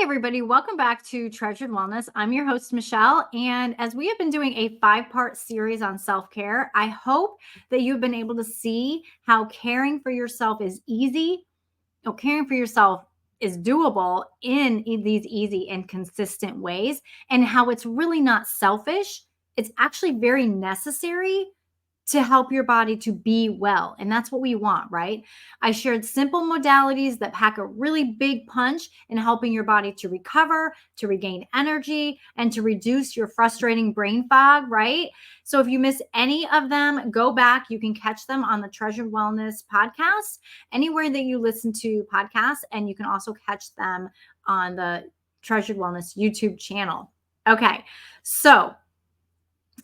Hi, everybody. Welcome back to Treasured Wellness. I'm your host, Michelle. And as we have been doing a 5-part series on self care, I hope that you've been able to see how caring for yourself is easy, or caring for yourself is doable in these easy and consistent ways, and how it's really not selfish. It's actually very necessary to help your body to be well. And that's what we want, right? I shared simple modalities that pack a really big punch in helping your body to recover, to regain energy, and to reduce your frustrating brain fog, right? So if you miss any of them, go back. You can catch them on the Treasured Wellness podcast, anywhere that you listen to podcasts, and you can also catch them on the Treasured Wellness YouTube channel. Okay, so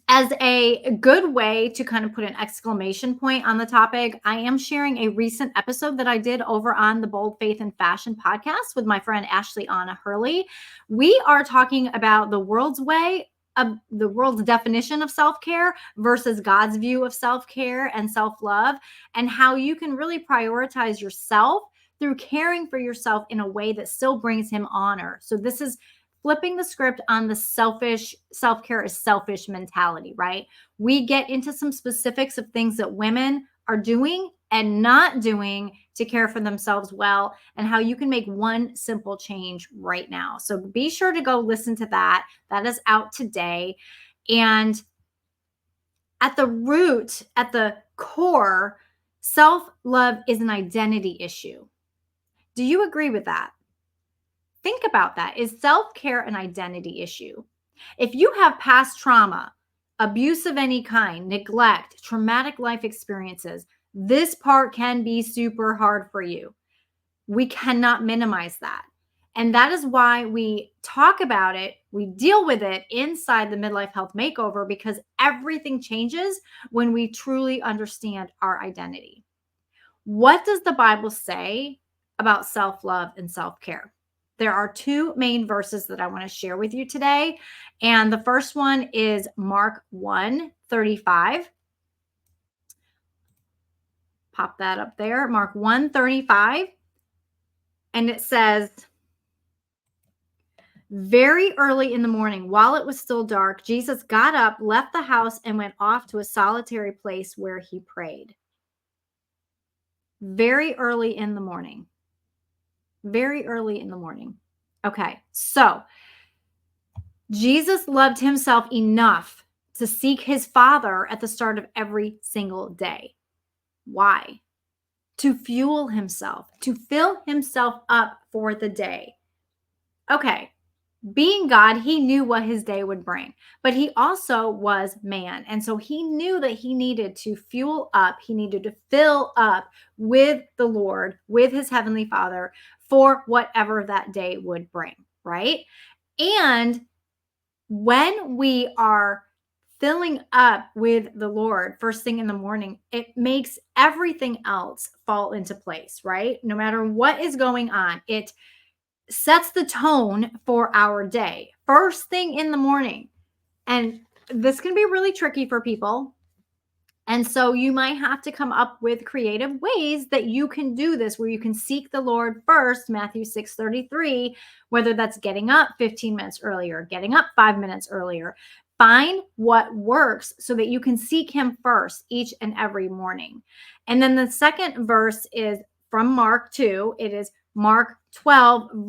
as a good way to kind of put an exclamation point on the topic, I am sharing a recent episode that I did over on the Bold Faith and Fashion podcast with my friend Ashley Anna Hurley. We are talking about the world's way of the world's definition of self-care versus God's view of self-care and self-love, and how you can really prioritize yourself through caring for yourself in a way that still brings him honor. So this is flipping the script on the self-care is selfish mentality, right? We get into some specifics of things that women are doing and not doing to care for themselves well, and how you can make one simple change right now. So be sure to go listen to that. That is out today. And at the root, at the core, self-love is an identity issue. Do you agree with that? Think about that. Is self-care an identity issue? If you have past trauma, abuse of any kind, neglect, traumatic life experiences, this part can be super hard for you. We cannot minimize that. And that is why we talk about it, we deal with it inside the Midlife Health Makeover, because everything changes when we truly understand our identity. What does the Bible say about self-love and self-care? There are two main verses that I want to share with you today. And the first one is Mark 1:35. Pop that up there, Mark 1:35. And it says, very early in the morning, while it was still dark, Jesus got up, left the house, and went off to a solitary place where he prayed. Very early in the morning. Very early in the morning. Okay, so Jesus loved himself enough to seek his Father at the start of every single day. Why? To fuel himself, to fill himself up for the day. Okay, being God, he knew what his day would bring, but he also was man. And so he knew that he needed to fuel up, he needed to fill up with the Lord, with his heavenly Father, for whatever that day would bring, right? And when we are filling up with the Lord first thing in the morning, it makes everything else fall into place, right? No matter what is going on, it sets the tone for our day first thing in the morning. And this can be really tricky for people. And so you might have to come up with creative ways that you can do this, where you can seek the Lord first, Matthew 6:33, whether that's getting up 15 minutes earlier, getting up 5 minutes earlier. Find what works so that you can seek him first each and every morning. And then the second verse is from Mark 2. It is Mark 12, I'm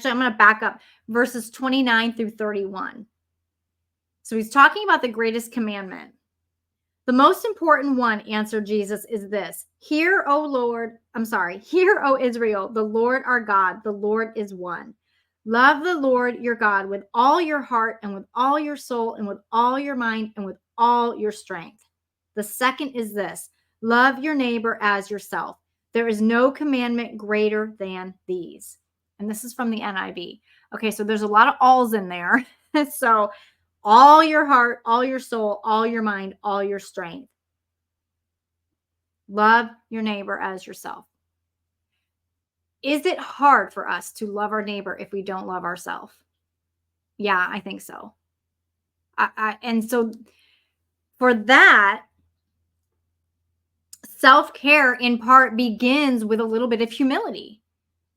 going to back up, verses 29 through 31. So he's talking about the greatest commandment. The most important one, answered Jesus, is this: Hear, O Israel, the Lord our God, the Lord is one. Love the Lord your God with all your heart and with all your soul and with all your mind and with all your strength. The second is this: love your neighbor as yourself. There is no commandment greater than these. And this is from the NIV. Okay, so there's a lot of alls in there. So all your heart, all your soul, all your mind, all your strength. Love your neighbor as yourself. Is it hard for us to love our neighbor if we don't love ourselves? Yeah, I think so. And so for that, self-care in part begins with a little bit of humility.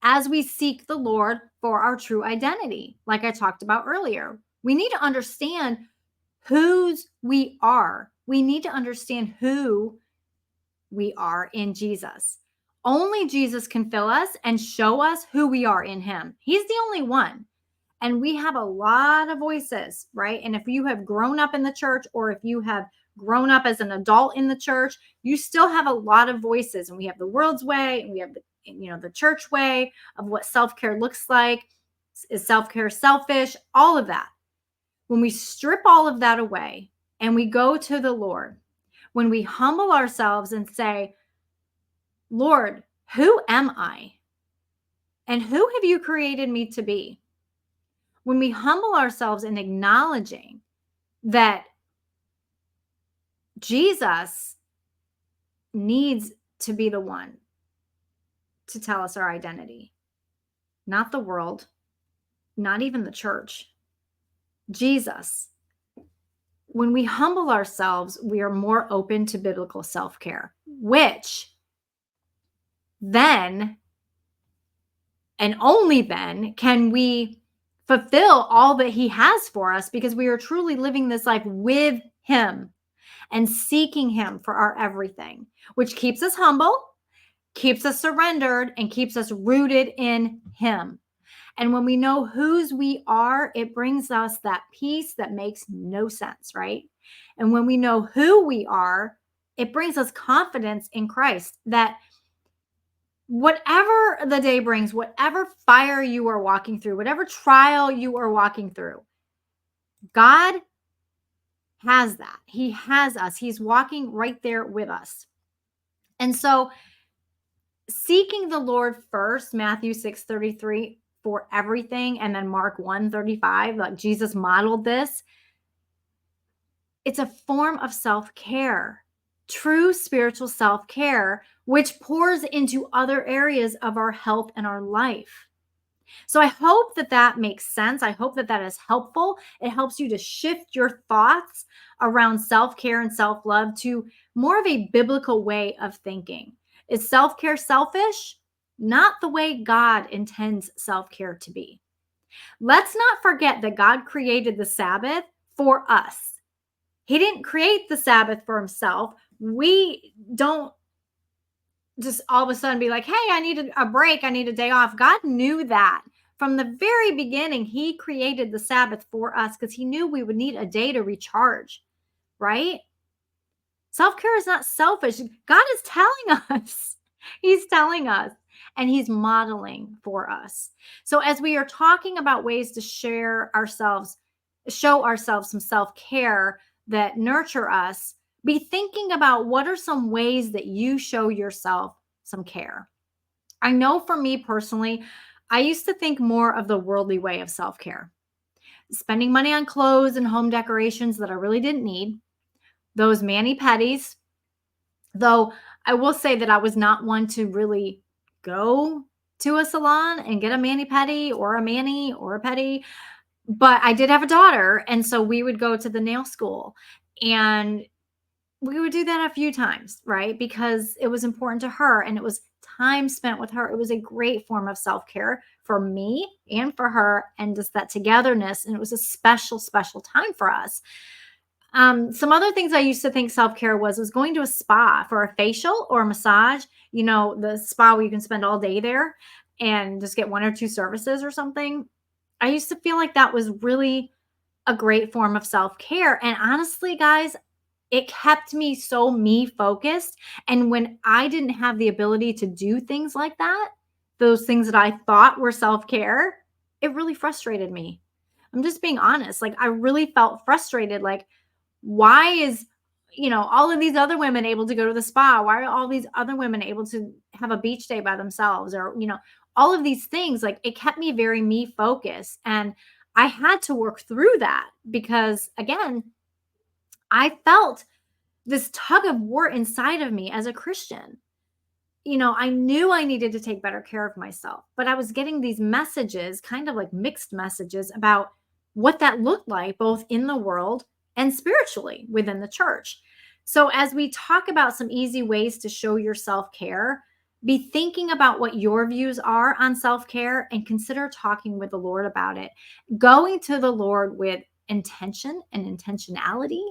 as we seek the Lord for our true identity, like I talked about earlier. We need to understand whose we are. We need to understand who we are in Jesus. Only Jesus can fill us and show us who we are in him. He's the only one. And we have a lot of voices, right? And if you have grown up in the church, or if you have grown up as an adult in the church, you still have a lot of voices. And we have the world's way, and we have the church way of what self-care looks like. Is self-care selfish? All of that. When we strip all of that away and we go to the Lord, when we humble ourselves and say, Lord, who am I? And who have you created me to be? When we humble ourselves in acknowledging that Jesus needs to be the one to tell us our identity, not the world, not even the church, Jesus. When we humble ourselves, we are more open to biblical self-care, which then, and only then, can we fulfill all that he has for us, because we are truly living this life with him and seeking him for our everything, which keeps us humble, keeps us surrendered, and keeps us rooted in him. And when we know whose we are, it brings us that peace that makes no sense, right? And when we know who we are, it brings us confidence in Christ that whatever the day brings, whatever fire you are walking through, whatever trial you are walking through, God has that. He has us. He's walking right there with us. And so seeking the Lord first, Matthew 6:33, for everything, and then Mark 1:35, like Jesus modeled this. It's a form of self-care, true spiritual self-care, which pours into other areas of our health and our life. So I hope that that makes sense. I hope that that is helpful. It helps you to shift your thoughts around self-care and self-love to more of a biblical way of thinking. Is self-care selfish? Not the way God intends self-care to be. Let's not forget that God created the Sabbath for us. He didn't create the Sabbath for himself. We don't just all of a sudden be like, hey, I need a break. I need a day off. God knew that. From the very beginning, he created the Sabbath for us because he knew we would need a day to recharge, right? Self-care is not selfish. God is telling us. He's telling us, and he's modeling for us. So as we are talking about ways to show ourselves some self-care that nurture us, be thinking about what are some ways that you show yourself some care. I know for me personally, I used to think more of the worldly way of self-care. Spending money on clothes and home decorations that I really didn't need. Those mani-pedis, though I will say that I was not one to really go to a salon and get a mani-pedi or a mani or a pedi, but I did have a daughter, and so we would go to the nail school, and we would do that a few times, right? Because it was important to her, and it was time spent with her. It was a great form of self-care for me and for her, and just that togetherness, and it was a special, special time for us. Some other things I used to think self-care was going to a spa for a facial or a massage, the spa where you can spend all day there and just get 1 or 2 services or something. I used to feel like that was really a great form of self-care. And honestly, guys, it kept me so me focused. And when I didn't have the ability to do things like that, those things that I thought were self-care, it really frustrated me. I'm just being honest. Like, I really felt frustrated. Like, why is, all of these other women able to go to the spa? Why are all these other women able to have a beach day by themselves? Or, all of these things, like, it kept me very me focused. And I had to work through that because, again, I felt this tug of war inside of me as a Christian. I knew I needed to take better care of myself, but I was getting these messages, kind of like mixed messages about what that looked like, both in the world and spiritually within the church. So as we talk about some easy ways to show your self-care, Be thinking about what your views are on self care and consider talking with the Lord about it. Going to the Lord with intention and intentionality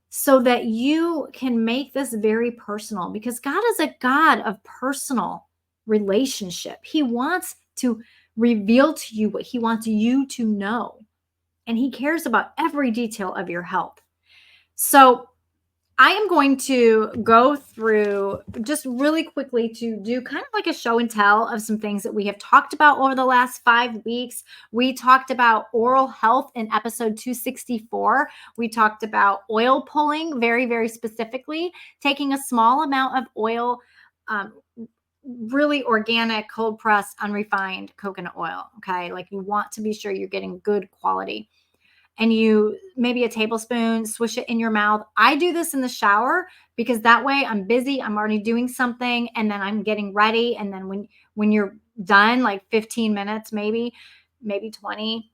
so that you can make this very personal, because God is a God of personal relationship. He wants to reveal to you what He wants you to know, and He cares about every detail of your health. So, I am going to go through just really quickly to do kind of like a show and tell of some things that we have talked about over the last 5 weeks. We talked about oral health in episode 264. We talked about oil pulling very, very specifically, taking a small amount of oil, um, really organic, cold pressed, unrefined coconut oil. Okay. Like you want to be sure you're getting good quality, and you maybe a tablespoon, swish it in your mouth. I do this in the shower because that way I'm busy, I'm already doing something, and then I'm getting ready. And then when you're done, like 15 minutes, maybe 20,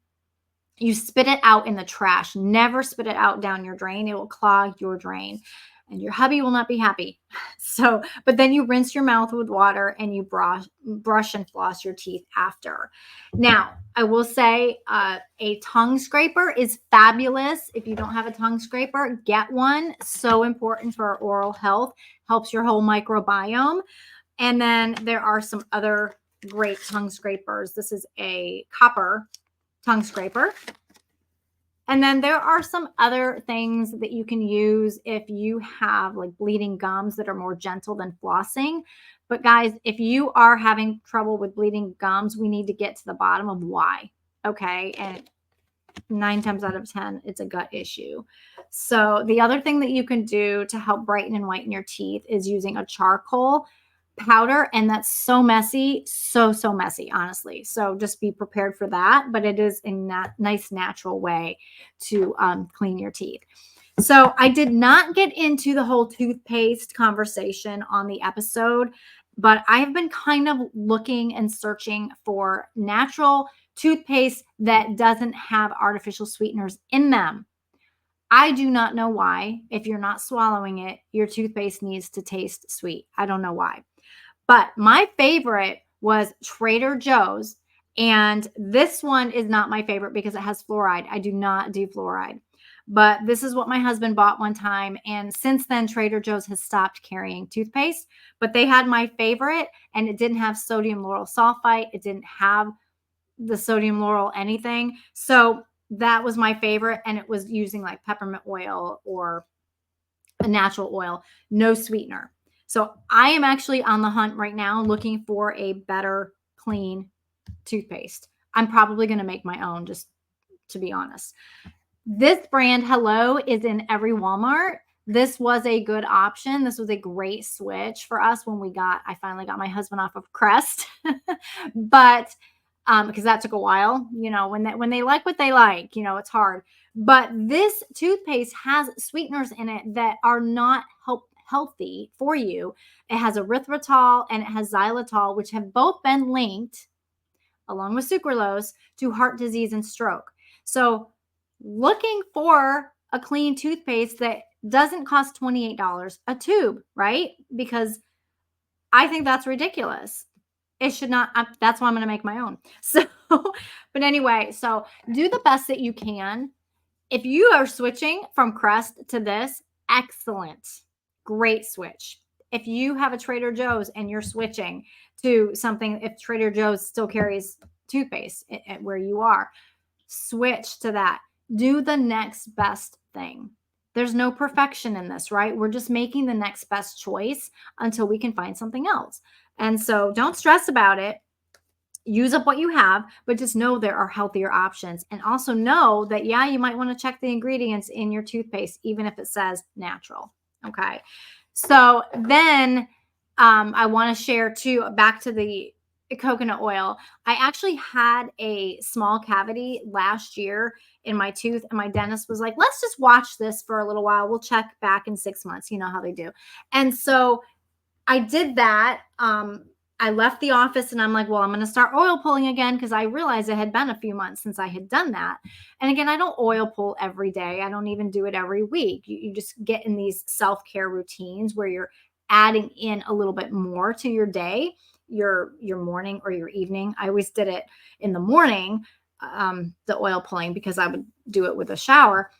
you spit it out in the trash. Never spit it out down your drain. It will clog your drain and your hubby will not be happy. So, but then you rinse your mouth with water and you brush and floss your teeth after. Now, I will say a tongue scraper is fabulous. If you don't have a tongue scraper, get one. So important for our oral health, helps your whole microbiome. And then there are some other great tongue scrapers. This is a copper tongue scraper. And then there are some other things that you can use if you have like bleeding gums that are more gentle than flossing. But guys, if you are having trouble with bleeding gums, we need to get to the bottom of why. Okay. And 9 times out of 10, it's a gut issue. So the other thing that you can do to help brighten and whiten your teeth is using a charcoal powder, and that's so messy, so messy, honestly. So just be prepared for that, but it is a nice natural way to clean your teeth. So I did not get into the whole toothpaste conversation on the episode, but I have been kind of looking and searching for natural toothpaste that doesn't have artificial sweeteners in them. I do not know why. If you're not swallowing it, your toothpaste needs to taste sweet. I don't know why. But my favorite was Trader Joe's. And this one is not my favorite because it has fluoride. I do not do fluoride. But this is what my husband bought one time. And since then, Trader Joe's has stopped carrying toothpaste. But they had my favorite, and it didn't have sodium lauryl sulfite. It didn't have the sodium lauryl anything. So that was my favorite. And it was using like peppermint oil or a natural oil, no sweetener. So I am actually on the hunt right now looking for a better, clean toothpaste. I'm probably going to make my own, just to be honest. This brand, Hello, is in every Walmart. This was a good option. This was a great switch for us when I finally got my husband off of Crest. But because that took a while, when they like what they like, it's hard. But this toothpaste has sweeteners in it that are not healthy for you. It has erythritol and it has xylitol, which have both been linked, along with sucralose, to heart disease and stroke. So looking for a clean toothpaste that doesn't cost $28 a tube, right? Because I think that's ridiculous. It should not. That's why I'm going to make my own. So, but anyway, so do the best that you can. If you are switching from Crest to this, excellent. Great switch. If you have a Trader Joe's and you're switching to something, if Trader Joe's still carries toothpaste at where you are, switch to that. Do the next best thing. There's no perfection in this, right? We're just making the next best choice until we can find something else. And so don't stress about it. Use up what you have, but just know there are healthier options. And also know that, yeah, you might want to check the ingredients in your toothpaste, even if it says natural. Okay. So then I want to share too, back to the coconut oil. I actually had a small cavity last year in my tooth, and my dentist was like, let's just watch this for a little while. We'll check back in 6 months. You know how they do. And so I did that. I left the office and I'm like, well, I'm going to start oil pulling again because I realized it had been a few months since I had done that. And again, I don't oil pull every day. I don't even do it every week. You just get in these self-care routines where you're adding in a little bit more to your day, your morning or your evening. I always did it in the morning, the oil pulling, because I would do it with a shower.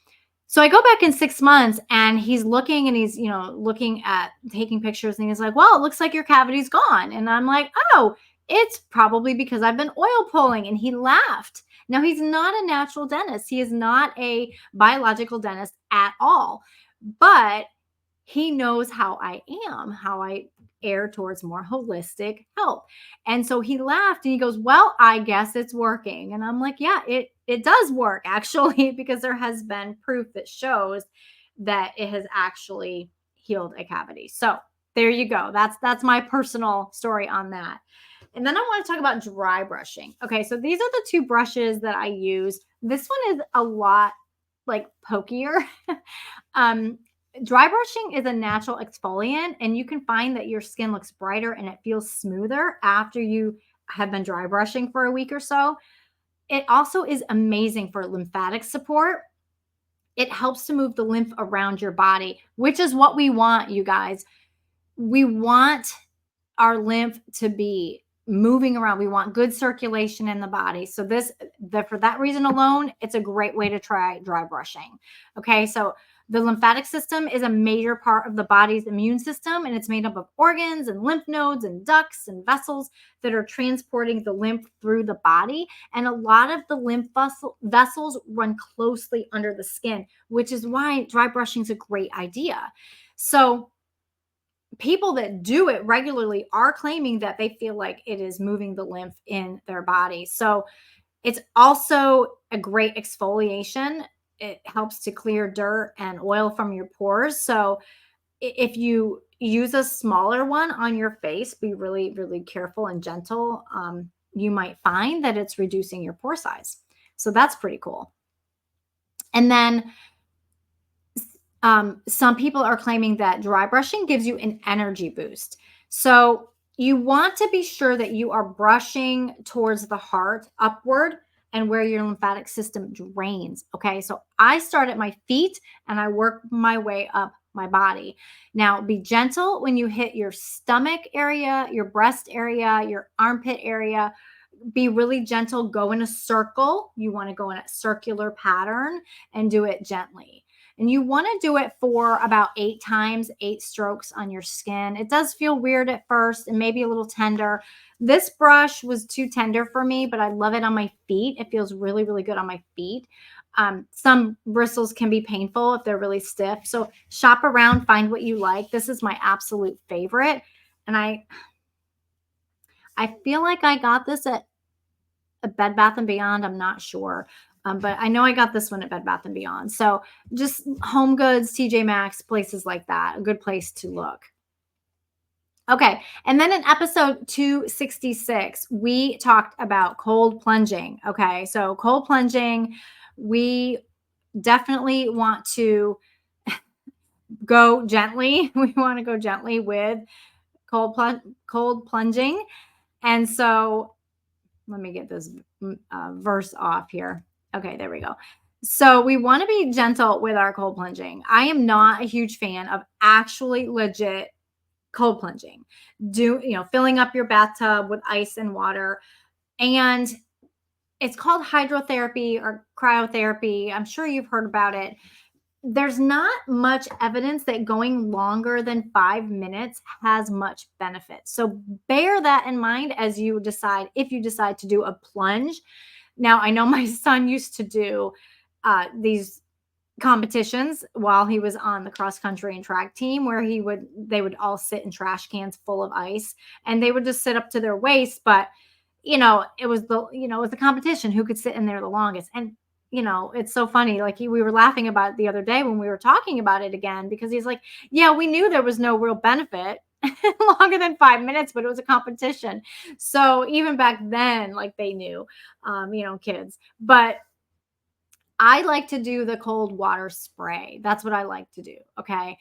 So I go back in 6 months and he's looking and he's, looking at taking pictures and he's like, well, it looks like your cavity's gone. And I'm like, oh, it's probably because I've been oil pulling. And he laughed. Now, he's not a natural dentist. He is not a biological dentist at all, but he knows how I am, how I err towards more holistic health. And so he laughed and he goes, well, I guess it's working. And I'm like, yeah, it does work actually, because there has been proof that shows that it has actually healed a cavity. So there you go. That's my personal story on that. And then I want to talk about dry brushing. Okay, so these are the two brushes that I use. This one is a lot like pokier. um, Dry brushing is a natural exfoliant, and you can find that your skin looks brighter and it feels smoother after you have been dry brushing for a week or so. It also is amazing for lymphatic support. It helps to move the lymph around your body, which is what we want, you guys. We want our lymph to be moving around. We want good circulation in the body. So for that reason alone, it's a great way to try dry brushing. Okay, so the lymphatic system is a major part of the body's immune system, and it's made up of organs and lymph nodes and ducts and vessels that are transporting the lymph through the body. And a lot of the lymph vessels run closely under the skin, which is why dry brushing is a great idea. So people that do it regularly are claiming that they feel like it is moving the lymph in their body. So it's also a great exfoliation. It helps to clear dirt and oil from your pores. So if you use a smaller one on your face, be really, really careful and gentle. You might find that it's reducing your pore size. So that's pretty cool. And then some people are claiming that dry brushing gives you an energy boost. So you want to be sure that you are brushing towards the heart upward and where your lymphatic system drains. Okay. So I start at my feet and I work my way up my body. Now be gentle when you hit your stomach area, your breast area, your armpit area. Be really gentle. Go in a circle. You want to go in a circular pattern and do it gently. And you want to do it for about 8 times, 8 strokes on your skin. It does feel weird at first and maybe a little tender. This brush was too tender for me, but I love it on my feet. It feels really, really good on my feet. Some bristles can be painful if they're really stiff. So shop around, find what you like. This is my absolute favorite. And I feel like I got this at a Bed Bath & Beyond. I'm not sure. But I know I got this one at Bed Bath & Beyond. So just Home Goods, TJ Maxx, places like that, a good place to look. Okay. And then in episode 266, we talked about cold plunging. Okay. So cold plunging, we definitely want to go gently. We want to go gently with cold plunging. And so let me get this verse off here. Okay, there we go. So we want to be gentle with our cold plunging. I am not a huge fan of actually legit cold plunging. Filling up your bathtub with ice and water. And it's called hydrotherapy or cryotherapy. I'm sure you've heard about it. There's not much evidence that going longer than 5 minutes has much benefit. So bear that in mind as you decide, if you decide to do a plunge. Now, I know my son used to do these competitions while he was on the cross country and track team, where they would all sit in trash cans full of ice and they would just sit up to their waist. But, it was the competition who could sit in there the longest. And, it's so funny. Like we were laughing about it the other day when we were talking about it again, because he's like, yeah, we knew there was no real benefit longer than 5 minutes, but it was a competition. So even back then, like they knew, kids. But I like to do the cold water spray. That's what I like to do. Okay.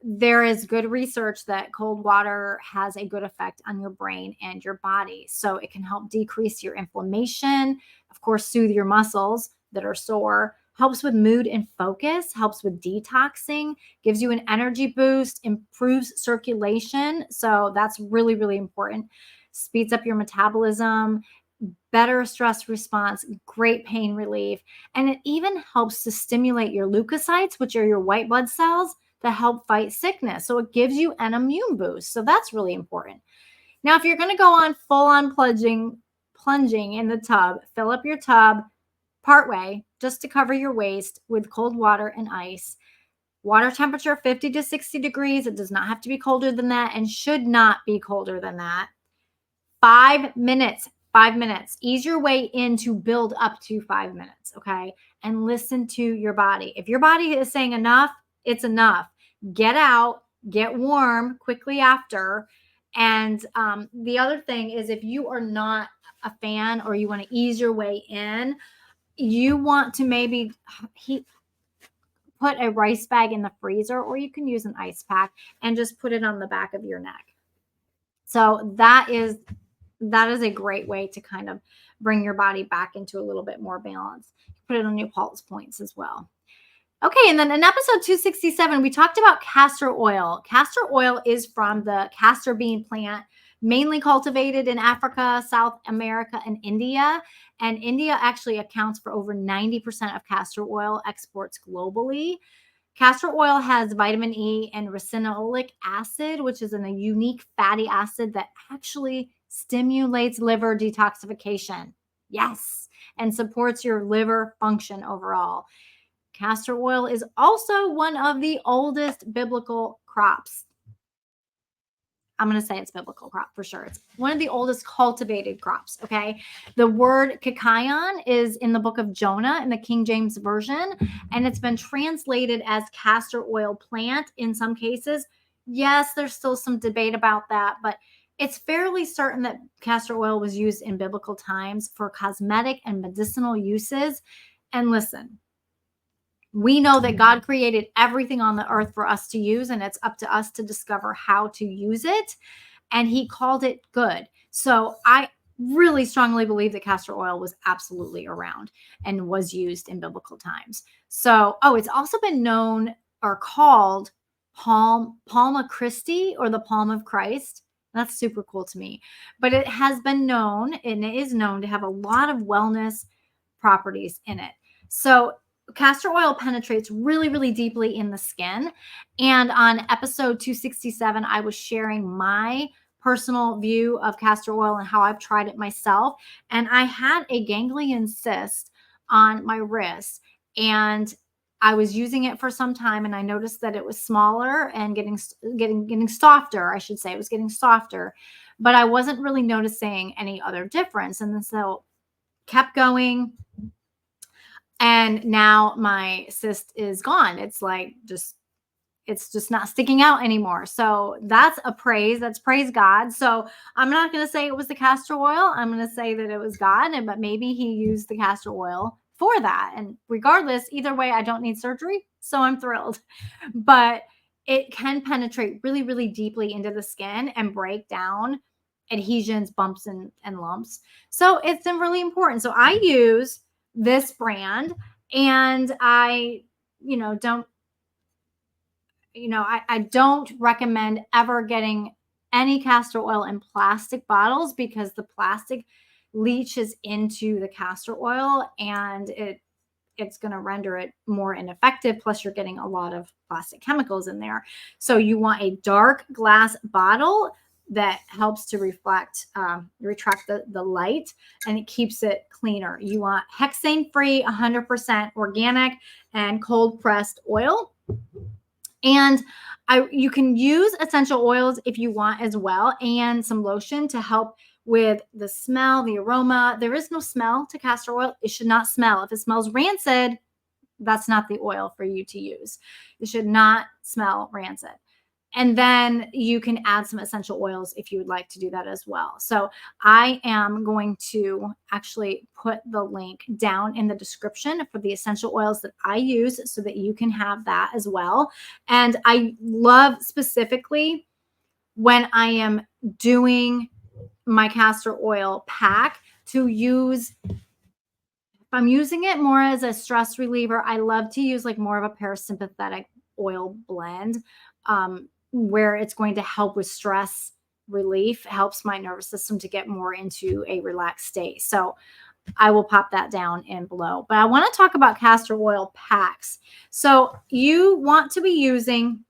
There is good research that cold water has a good effect on your brain and your body. So it can help decrease your inflammation, of course, soothe your muscles that are sore, helps with mood and focus, helps with detoxing, gives you an energy boost, improves circulation. So that's really, really important. Speeds up your metabolism, better stress response, great pain relief. And it even helps to stimulate your leukocytes, which are your white blood cells that help fight sickness. So it gives you an immune boost. So that's really important. Now, if you're going to go on full on plunging in the tub, fill up your tub partway just to cover your waist with cold water and ice. Water temperature 50 to 60 degrees. It does not have to be colder than that and should not be colder than that. 5 minutes. 5 minutes. Ease your way in to build up to 5 minutes. Okay. And listen to your body. If your body is saying enough, it's enough. Get out, get warm quickly after. And the other thing is, if you are not a fan or you want to ease your way in, you want to maybe put a rice bag in the freezer, or you can use an ice pack and just put it on the back of your neck. So that is a great way to kind of bring your body back into a little bit more balance. Put it on your pulse points as well. Okay, and then in episode 267, we talked about castor oil. Castor oil is from the castor bean plant, mainly cultivated in Africa, South America, and India. And India actually accounts for over 90% of castor oil exports globally. Castor oil has vitamin E and ricinoleic acid, which is a unique fatty acid that actually stimulates liver detoxification. Yes, and supports your liver function overall. Castor oil is also one of the oldest biblical crops. I'm going to say it's biblical crop for sure. It's one of the oldest cultivated crops. Okay. The word kikayon is in the book of Jonah in the King James Version, and it's been translated as castor oil plant in some cases. Yes, there's still some debate about that, but it's fairly certain that castor oil was used in biblical times for cosmetic and medicinal uses. And listen, we know that God created everything on the earth for us to use, and it's up to us to discover how to use it. And he called it good. So I really strongly believe that castor oil was absolutely around and was used in biblical times. So, it's also been known or called Palma Christi, or the palm of Christ. That's super cool to me. But it has been known, and it is known to have a lot of wellness properties in it. So castor oil penetrates really, really deeply in the skin. And on episode 267, I was sharing my personal view of castor oil and how I've tried it myself. And I had a ganglion cyst on my wrist, and I was using it for some time, and I noticed that it was smaller and getting softer. I should say it was getting softer, but I wasn't really noticing any other difference. And then so kept going. And now my cyst is gone. It's just not sticking out anymore. So that's praise God. So I'm not going to say it was the castor oil. I'm going to say that it was God, but maybe he used the castor oil for that. And regardless, either way, I don't need surgery. So I'm thrilled. But it can penetrate really, really deeply into the skin and break down adhesions, bumps, and lumps. So it's really important. So I use this brand, and I don't recommend ever getting any castor oil in plastic bottles, because the plastic leaches into the castor oil and it's going to render it more ineffective. Plus you're getting a lot of plastic chemicals in there. So you want a dark glass bottle that helps to retract the light, and it keeps it cleaner. You want hexane free, 100% organic, and cold pressed oil. And you can use essential oils if you want as well, and some lotion to help with the smell, the aroma. There is no smell to castor oil. It should not smell. If it smells rancid, that's not the oil for you to use. It should not smell rancid. And then you can add some essential oils if you would like to do that as well. So I am going to actually put the link down in the description for the essential oils that I use so that you can have that as well. And I love specifically when I am doing my castor oil pack to use I'm using it more as a stress reliever, I love to use like more of a parasympathetic oil blend, where it's going to help with stress relief, helps my nervous system to get more into a relaxed state. So I will pop that down in below. But I want to talk about castor oil packs. So you want to be using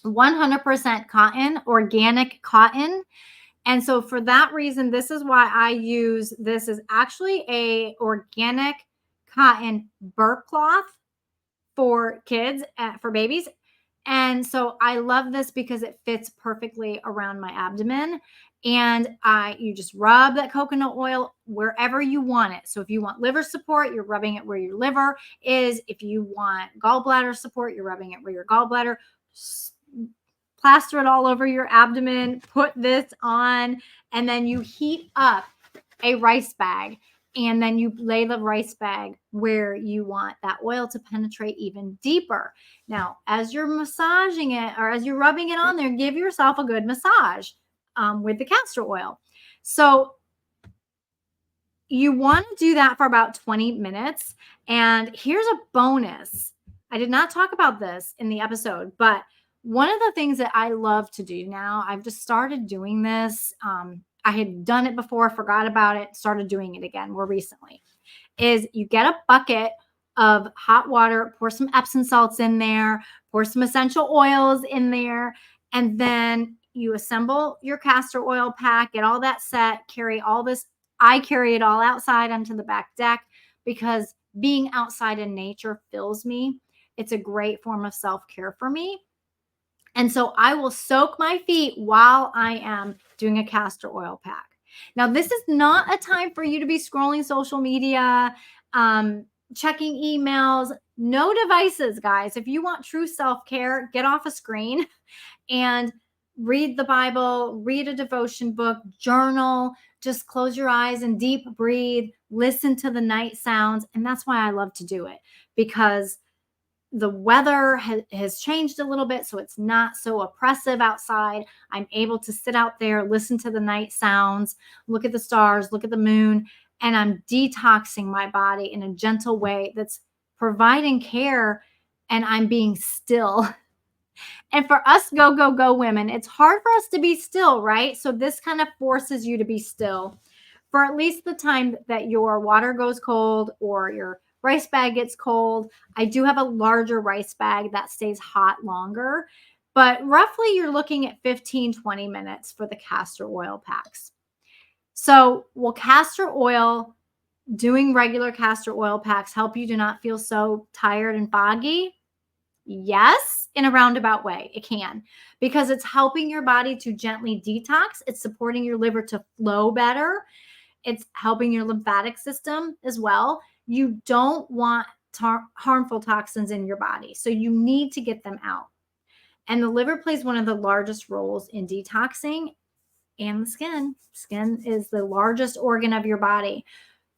100% cotton, organic cotton. And so for that reason, this is why I use this is actually a organic cotton burp cloth for kids, for babies. And so I love this because it fits perfectly around my abdomen. And you just rub that coconut oil wherever you want it. So if you want liver support, you're rubbing it where your liver is. If you want gallbladder support, you're rubbing it where your gallbladder. Plaster it all over your abdomen, put this on, and then you heat up a rice bag. And then you lay the rice bag where you want that oil to penetrate even deeper. Now, as you're massaging it or as you're rubbing it on there, give yourself a good massage with the castor oil. So you want to do that for about 20 minutes. And here's a bonus. I did not talk about this in the episode, but one of the things that I love to do now, I've just started doing this. I had done it before, forgot about it, started doing it again more recently, is you get a bucket of hot water, pour some Epsom salts in there, pour some essential oils in there, and then you assemble your castor oil pack, get all that set, carry all this. I carry it all outside onto the back deck because being outside in nature fills me. It's a great form of self-care for me. And so I will soak my feet while I am doing a castor oil pack. Now, this is not a time for you to be scrolling social media, checking emails, no devices, guys. If you want true self-care, get off a screen and read the Bible, read a devotion book, journal, just close your eyes and deep breathe, listen to the night sounds. And that's why I love to do it, because the weather has changed a little bit, so it's not so oppressive outside. I'm able to sit out there, listen to the night sounds, look at the stars, look at the moon, and I'm detoxing my body in a gentle way that's providing care, and I'm being still. And for us go women, it's hard for us to be still, right? So this kind of forces you to be still for at least the time that your water goes cold or your rice bag gets cold. I do have a larger rice bag that stays hot longer, but roughly you're looking at 15, 20 minutes for the castor oil packs. So will castor oil, doing regular castor oil packs, help you to not feel so tired and foggy? Yes, in a roundabout way, it can, because it's helping your body to gently detox. It's supporting your liver to flow better. It's helping your lymphatic system as well. You don't want harmful toxins in your body, so you need to get them out. And the liver plays one of the largest roles in detoxing, and the skin. Skin is the largest organ of your body.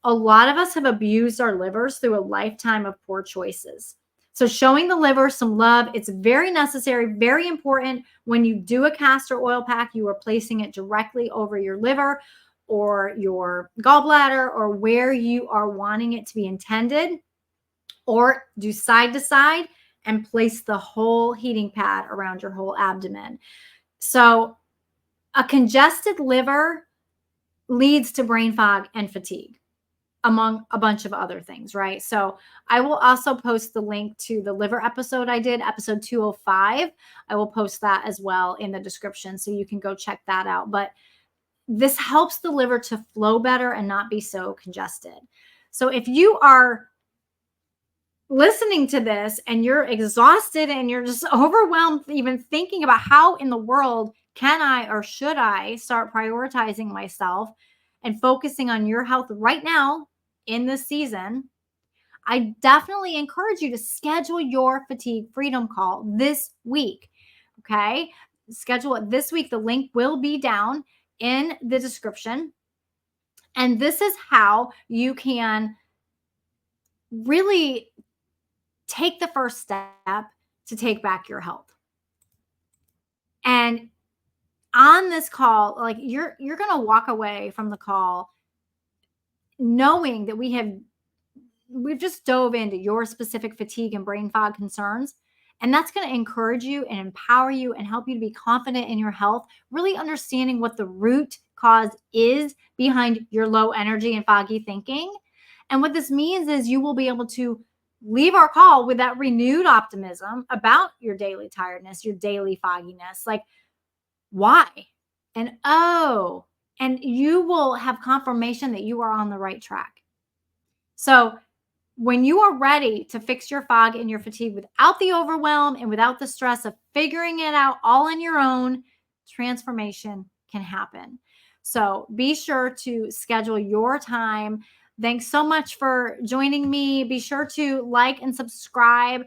A lot of us have abused our livers through a lifetime of poor choices. So showing the liver some love, it's very necessary, very important. When you do a castor oil pack, you are placing it directly over your liver or your gallbladder or where you are wanting it to be intended, or do side to side and place the whole heating pad around your whole abdomen. So a congested liver leads to brain fog and fatigue, among a bunch of other things, right? So I will also post the link to the liver episode I did, episode 205. I will post that as well in the description, so you can go check that out. But this helps the liver to flow better and not be so congested. So if you are listening to this and you're exhausted and you're just overwhelmed, even thinking about how in the world can I or should I start prioritizing myself and focusing on your health right now in this season, I definitely encourage you to schedule your fatigue freedom call this week. Okay. Schedule it this week. The link will be down in the description. And this is how you can really take the first step to take back your health. And on this call, like you're going to walk away from the call knowing that we have we've just dove into your specific fatigue and brain fog concerns. And that's going to encourage you and empower you and help you to be confident in your health, really understanding what the root cause is behind your low energy and foggy thinking. And what this means is you will be able to leave our call with that renewed optimism about your daily tiredness, your daily fogginess. Like, why? And oh, and you will have confirmation that you are on the right track. So, when you are ready to fix your fog and your fatigue without the overwhelm and without the stress of figuring it out all on your own, transformation can happen. So be sure to schedule your time. Thanks so much for joining me. Be sure to like and subscribe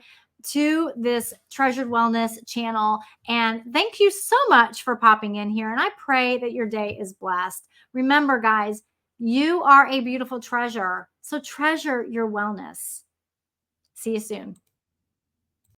to this Treasured Wellness channel. And thank you so much for popping in here. And I pray that your day is blessed. Remember, guys, you are a beautiful treasure. So treasure your wellness. See you soon.